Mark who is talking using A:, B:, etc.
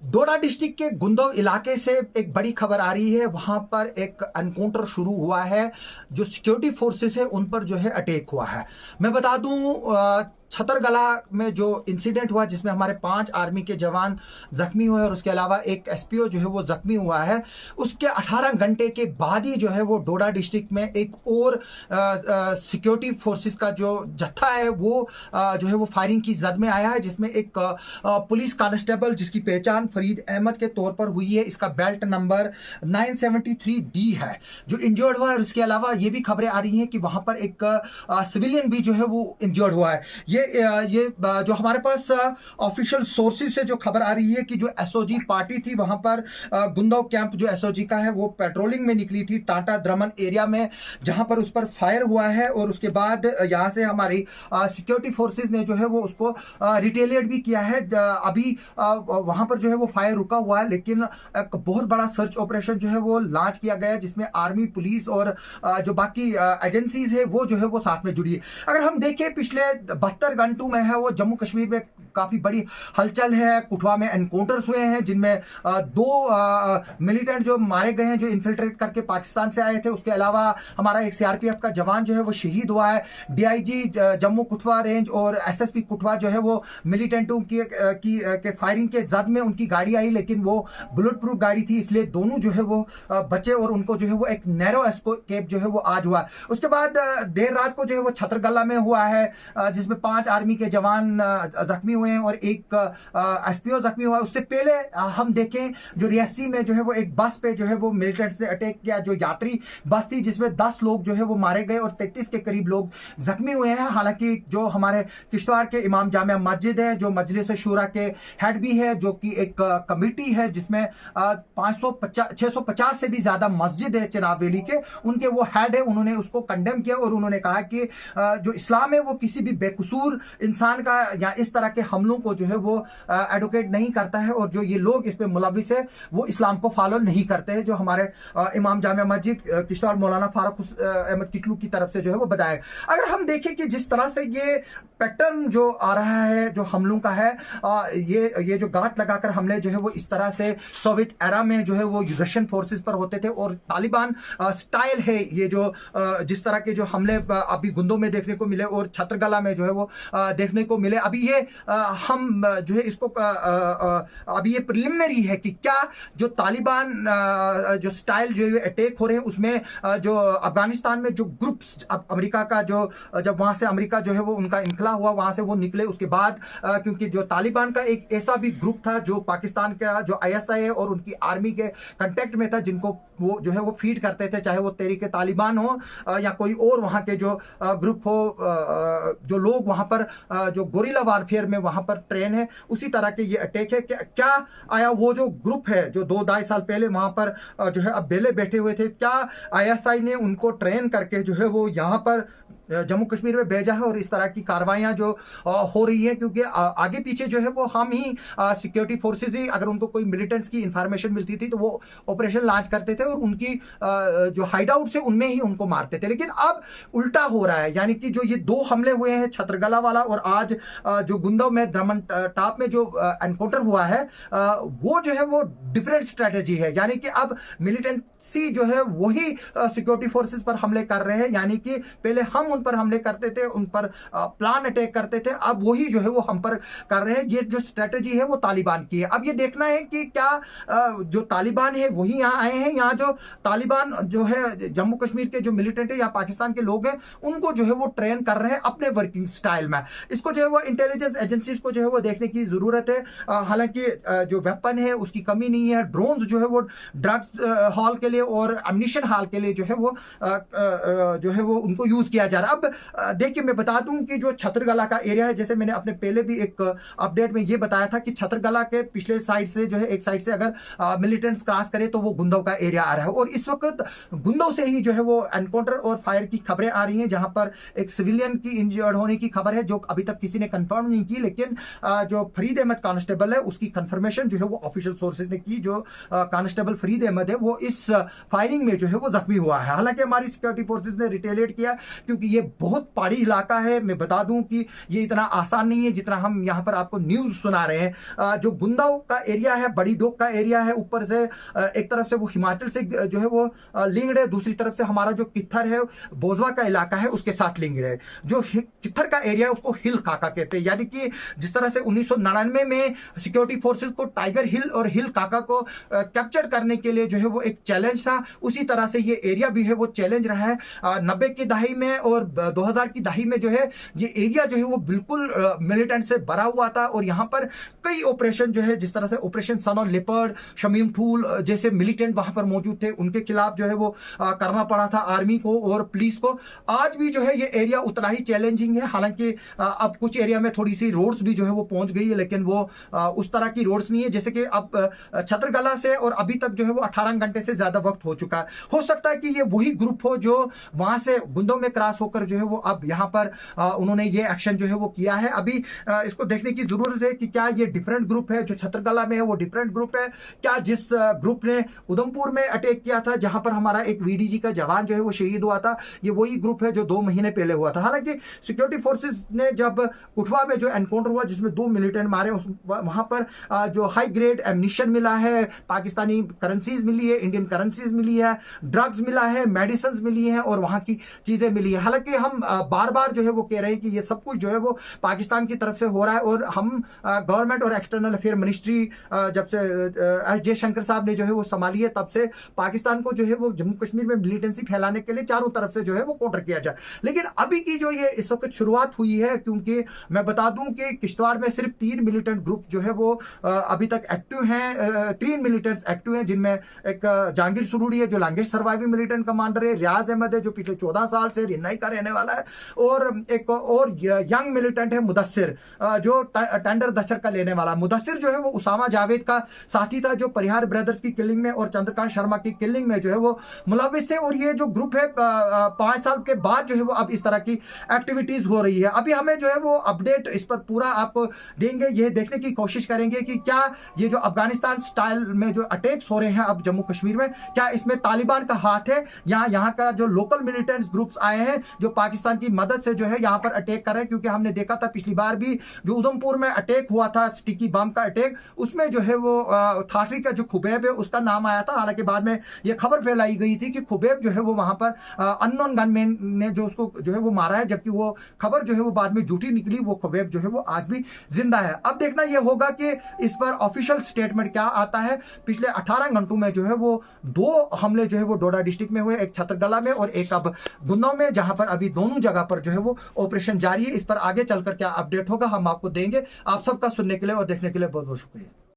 A: डोडा district के गुंदव इलाके से एक बड़ी खबर आ रही है। वहां पर एक एनकाउंटर शुरू हुआ है। जो सिक्योरिटी फोर्सेस है उन पर जो है अटैक हुआ है। मैं बता दूं छतरगला में जो इंसिडेंट हुआ जिसमें हमारे 5 आर्मी के जवान जख्मी हुए और उसके अलावा एक एसपीओ जो है वो जख्मी हुआ है, उसके 18 घंटे के बाद ही जो है वो डोडा डिस्ट्रिक्ट में एक और सिक्योरिटी फोर्सेस का जो जत्था है वो जो है वो फायरिंग की जद में आया है, जिसमें एक पुलिस कांस्टेबल जिसकी पहचान फरीद अहमद के तौर पर हुई है। इसका बेल्ट नंबर 973D है जो इंजर्ड हुआ है। और उसके अलावा ये भी खबरें आ रही हैं कि वहां पर एक सिविलियन भी जो है वो इंजर्ड हुआ है। ये जो हमारे पास ऑफिशियल सोर्सेज से जो खबर आ रही है कि जो एसओजी पार्टी थी वहां पर गुंदव कैंप जो एसओजी का है वो पेट्रोलिंग में निकली थी टाटा द्रमन एरिया में, जहां पर उस पर फायर हुआ है। और उसके बाद यहां से हमारी सिक्योरिटी फोर्सेज ने जो है वो उसको रिटेलिएट भी किया है। अभी वहां पर जो है वो फायर रुका हुआ है, लेकिन एक बहुत बड़ा सर्च ऑपरेशन जो है वो लॉन्च किया गया है, जिसमें आर्मी, पुलिस और जो बाकी एजेंसीज है वो जो है वो साथ में जुड़ी है। अगर हम देखें पिछले 72 घंटों में है वो जम्मू कश्मीर में काफी बड़ी हलचल है। कुठवा में एनकाउंटर्स हुए हैं जिनमें 2 मिलिटेंट जो मारे गए हैं जो इन्फिल्ट्रेट करके पाकिस्तान से आए थे। उसके अलावा हमारा एक सीआरपीएफ का जवान जो है वो शहीद हुआ है। डीआईजी जम्मू कुठवा रेंज और एसएसपी कुठवा जो है वो मिलिटेंटों की फायरिंग के जद में उनकी गाड़ी आई, लेकिन वो बुलेट प्रूफ गाड़ी थी, इसलिए दोनों जो है वो बचे और उनको जो है वो एक नैरो एस्केप जो है वो आज हुआ। उसके बाद देर रात को जो है वो छतरगला में हुआ है, जिसमें 5 आर्मी के जवान जख्मी हुए हैं और एक एसपीओ जख्मी हुआ है। उससे पहले हम देखें जो रियासी में जो है वो एक बस पे जो है वो मिलिटेंट्स ने अटैक किया, जो यात्री बस थी, जिसमें 10 लोग जो है वो मारे गए और 33 के करीब लोग जख्मी हुए हैं। हालांकि जो हमारे किश्तवाड़ के इमाम जामिया मस्जिद है, जो मजलिस शूरा के हेड भी है, जो कि एक कमेटी है जिसमें 650 से भी ज्यादा मस्जिद है चिनाब वैली के, उनके वो हेड है, उन्होंने उसको कंडेम किया और उन्होंने कहा कि जो इस्लाम है वो किसी भी बेकसूर इंसान का या इस तरह के हमलों को जो है वो एडवोकेट नहीं करता है, और जो ये लोग इस पे मुलविस है वो इस्लाम को फॉलो नहीं करते हैं, जो हमारे इमाम जामिया मस्जिद किश्तवाड़ मौलाना फारूक अहमद किचलू की तरफ से जो है वो बताया। अगर हम देखें कि जिस तरह से ये पैटर्न जो आ रहा है जो हमलों का है, ये जो गांठ लगाकर हमले जो है वो इस तरह से सोवियत एरा में जो है वो रशियन फोर्सेस पर होते थे और तालिबान स्टाइल है ये जो जिस तरह के जो हमले अभी गुंदों में देखने को मिले और छतरगला में जो है वो देखने को मिले। अभी ये हम जो है इसको अभी ये प्रिलिमिनरी है कि क्या जो तालिबान जो स्टाइल जो अटैक हो रहे हैं उसमें जो अफगानिस्तान में जो ग्रुप्स अमेरिका का जो जब वहां से अमेरिका जो है वो उनका इनखला हुआ वहां से वो निकले, उसके बाद क्योंकि जो तालिबान का एक ऐसा भी ग्रुप था जो पाकिस्तान का जो आईएसआई है और उनकी आर्मी के कांटेक्ट में था, जिनको वो जो है वो फीड करते थे, चाहे वो तहरीक तालिबान हो या कोई और वहां के जो ग्रुप हो, जो लोग वहां पर जो गोरिल्ला वारफेयर में वहां पर ट्रेन है, उसी तरह के ये अटैक है। क्या आया वो जो ग्रुप है जो 2-2.5 साल पहले वहां पर जो है अब बेले बैठे हुए थे, क्या आईएसआई ने उनको ट्रेन करके जो है वो यहां पर जम्मू कश्मीर में भेजा है और इस तरह की कार्रवाइयां जो हो रही है, क्योंकि आगे पीछे जो है वो हम ही सिक्योरिटी फोर्सेज ही, अगर उनको कोई मिलिटेंट्स की इंफॉर्मेशन मिलती थी तो वो ऑपरेशन लॉन्च करते थे और उनकी जो हाइड आउट से उनमें ही उनको मारते थे। लेकिन अब उल्टा हो रहा है, यानी कि जो ये 2 हमले हुए हैं छतरगला वाला और आज जो गुंदव में द्रमन टॉप में जो एनकाउंटर हुआ है, वो जो है वो डिफरेंट स्ट्रेटेजी है। यानी कि अब मिलिटेंसी जो है वही सिक्योरिटी फोर्सेज पर हमले कर रहे हैं, यानी कि पहले हम उन पर हमले करते थे, उन पर प्लान अटैक करते थे, अब वही जो है वो हम पर कर रहे हैं। ये जो स्ट्रेटेजी है वो तालिबान की है। अब ये देखना है कि क्या जो तालिबान है वही यहाँ आए हैं, यहाँ जो तालिबान जो है जम्मू कश्मीर के जो मिलिटेंट है या पाकिस्तान के लोग हैं उनको जो है वो ट्रेन कर रहे हैं अपने वर्किंग स्टाइल में। इसको जो है वो इंटेलिजेंस एजेंसीज को जो है वो देखने की जरूरत है। हालांकि जो वेपन है उसकी कमी नहीं है, ड्रोन्स जो है वो ड्रग्स हॉल के लिए और एम्युनिशन हॉल के लिए जो है वो उनको यूज किया जा रहा है। अब देखिए मैं बता दूं कि जो छतरगला का एरिया है, जैसे मैंने अपने पहले भी एक अपडेट में ये बताया था कि छतरगला के पिछले साइड से जो है एक साइड से अगर मिलिटेंट्स क्रॉस करे तो वो गुंदव का एरिया आ रहा है, और इस वक्त गुंदव से ही जो है वो एनकाउंटर और फायर की खबरें आ रही हैं, जहां पर एक सिविलियन की इंजर्ड होने की खबर है जो अभी तक किसी ने कंफर्म नहीं की, लेकिन जो फरीद अहमद कांस्टेबल है उसकी कंफर्मेशन जो है वो ऑफिशियल सोर्सेज ने की। जो कांस्टेबल फरीद अहमद है वो इस फायरिंग में जो है वो जख्मी हुआ है। हालांकि हमारी सिक्योरिटी फोर्सेज ने रिटेलिएट किया, क्योंकि ये बहुत पहाड़ी इलाका है। मैं बता दूं कि ये इतना आसान नहीं है जितना हम यहाँ पर आपको न्यूज़ सुना रहे हैं। जो गुंदाव का एरिया है, बड़ी डोक का एरिया है, ऊपर से एक तरफ से वो हिमाचल से जो है वो लिंक्ड है, दूसरी तरफ से हमारा जो कित्थर है, बोजवा का इलाका है, उसके साथ लिंक्ड है। जो कित्थर का एरिया है उसको हिल काका कहते हैं, यानी कि जिस तरह से 1999 में सिक्योरिटी फोर्सेस को टाइगर हिल और हिल काका को कैप्चर करने के लिए जो है वो एक चैलेंज था, उसी तरह से ये एरिया भी है वो चैलेंज रहा है। 90 की दहाई में और 2000 की दहाई में जो है ये एरिया जो है वो बिल्कुल मिलिटेंट से भरा हुआ था, और यहाँ पर कई ऑपरेशन जो है, जिस तरह से operation son of leopard, Shamim Thool जैसे मिलिटेंट वहां पर मौजूद थे, उनके खिलाफ जो है वो करना पड़ा था आर्मी को और पुलिस को। आज भी जो है ये एरिया उतना ही चैलेंजिंग है, हालांकि अब कुछ एरिया में थोड़ी सी रोड्स भी जो है वो पहुंच गई है, लेकिन वो उस तरह की रोड्स नहीं है जैसे कि अब छतरगला से, और अभी तक जो है वो 18 घंटे से ज्यादा वक्त हो चुका है। हो सकता है कि ये वही ग्रुप हो जो वहां से गुंदों में क्रॉस होकर जो है वो अब यहाँ पर उन्होंने ये एक्शन जो है वो किया है। अभी इसको देखने की जरूरत है कि क्या ये डिफरेंट ग्रुप है, जो छतरगला में है वो डिफरेंट ग्रुप है, क्या जिस ग्रुप ने उधमपुर में अटैक किया था जहां पर हमारा एक वीडीजी का जवान जो है वो शहीद हुआ था, ये वही ग्रुप है जो 2 महीने पहले हुआ था। हालांकि सिक्योरिटी फोर्सेस ने जब कुठवा में जो एनकाउंटर हुआ जिसमें 2 मिलिटेंट मारे, वहां पर जो हाई ग्रेड एमनिशन मिला है, पाकिस्तानी करेंसीज मिली है, इंडियन करेंसीज मिली है, ड्रग्स मिला है, मेडिसिन मिली है और वहां की चीजें मिली है। हालांकि हम बार बार जो है वो कह रहे हैं कि ये सब कुछ जो है वो पाकिस्तान की तरफ से हो रहा है, और हम गवर्नमेंट और एक्सटर्नल अफेयर मिनिस्ट्री जब से एस जयशंकर साहब ने जो है वो संभाली है, तब से पाकिस्तान को जो है वो जम्मू कश्मीर में मिलिटेंसी फैलाने के लिए चारों तरफ से जो है वो काउंटर किया जाए। लेकिन अभी की जो ये इस वक्त शुरुआत हुई है, क्योंकि मैं बता दूं कि किश्तवाड़ में सिर्फ 3 मिलिटेंट ग्रुप जो है वो अभी तक एक्टिव हैं, 3 मिलिटेंट्स एक्टिव हैं, जिनमें एक जहांगीर सुरूड़ी है जो लैंग्वेज सर्वाइविंग मिलिटेंट कमांडर है, रियाज अहमद है जो पिछले 14 साल से रिन्नाई का रहने वाला है, और एक और यंग मिलिटेंट है मुदस्सिर जो टेंडर दशर का लेने वाला। मुदस्सिर जो है वो उसामा जावेद का साथी था जो परिहार ब्रदर्स की किलिंग में और चंद्रकांत शर्मा की किलिंग में जो है वो मुलविस थे, और ये जो ग्रुप है 5 साल के बाद जो है वो अब इस तरह की एक्टिविटीज हो रही है। अभी हमें जो है वो अपडेट इस पर पूरा आपको देंगे, ये देखने की कोशिश करेंगे कि क्या ये जो अफगानिस्तान स्टाइल में जो अटैक्स हो रहे हैं अब जम्मू कश्मीर में, क्या इसमें तालिबान का हाथ है या यहाँ का जो लोकल मिलिटेंट्स ग्रुप्स आए हैं जो पाकिस्तान की मदद से जो है यहाँ पर अटैक कर रहे हैं। क्योंकि हमने देखा था पिछली बार भी जो उधमपुर में अटैक हुआ था, स्टिकी बम का अटैक, उसमें जो है वो थाफरी का जो खुबैब है उसका नाम आया था। हालांकि बाद में ये खबर फैलाई गई थी कि खुबैब जो है वो वहां पर अननोन गनमैन ने जो उसको जो है वो मारा है, जबकि वो खबर जो है वो बाद में झूठी निकली। वो खुबैब जो है वो आज भी जिंदा है। अब देखना यह होगा कि इस पर ऑफिशियल स्टेटमेंट क्या आता है। पिछले 18 घंटों में जो है वो 2 हमले जो है वो डोडा डिस्ट्रिक्ट में हुए, एक छतरगला में और एक अब गुन्नौर में, जहां पर अभी दोनों जगह पर जो है वो ऑपरेशन जारी है। इस पर आगे चलकर क्या अपडेट होगा हम आपको देंगे। आप सबका सुनने के लिए और देखने के लिए बहुत बहुत शुक्रिया।